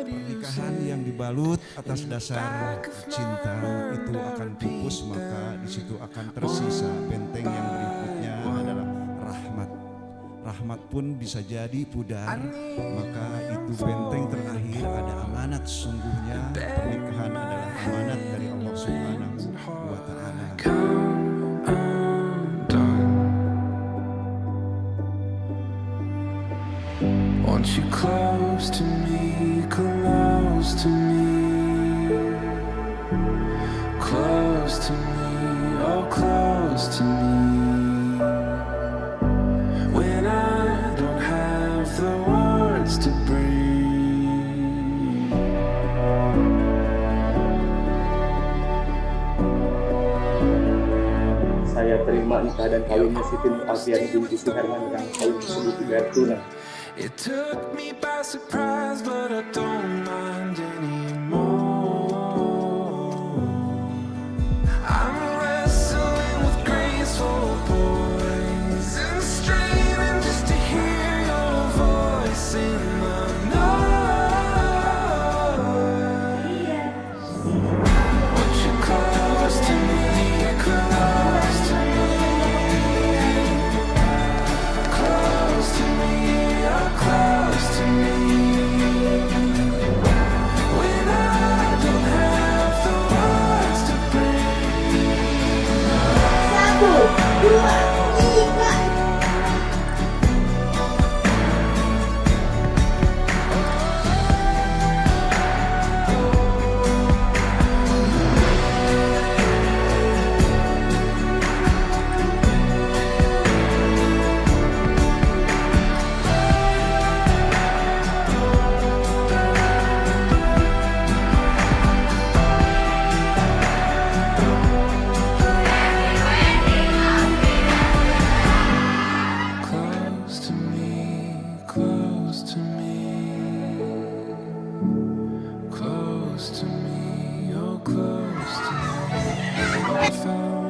Pernikahan yang dibalut atas dasar cinta itu akan pupus, maka di situ akan tersisa benteng yang berikutnya adalah rahmat. Rahmat pun bisa jadi pudar, maka itu benteng terakhir ada amanat. Sungguhnya pernikahan adalah amanat dari Allah Subhanahu wa Ta'ala. Want you close to me, close to me, close to me, oh close to me. When I don't have the words to breathe, saya terima nikah dan kawinnya Siti Alfian binti Suherman dengan kawin tersebut dibayar tunai. it took me by surprise, but I don't mind anymore. I'm wrestling with graceful poise and straining just to hear your voice in the noise. Want you close to me, close to me, close to me, oh close to me. When I don't have the words to breathe. 1, 2, 3. Close to me, close to me, close to me, oh close to me.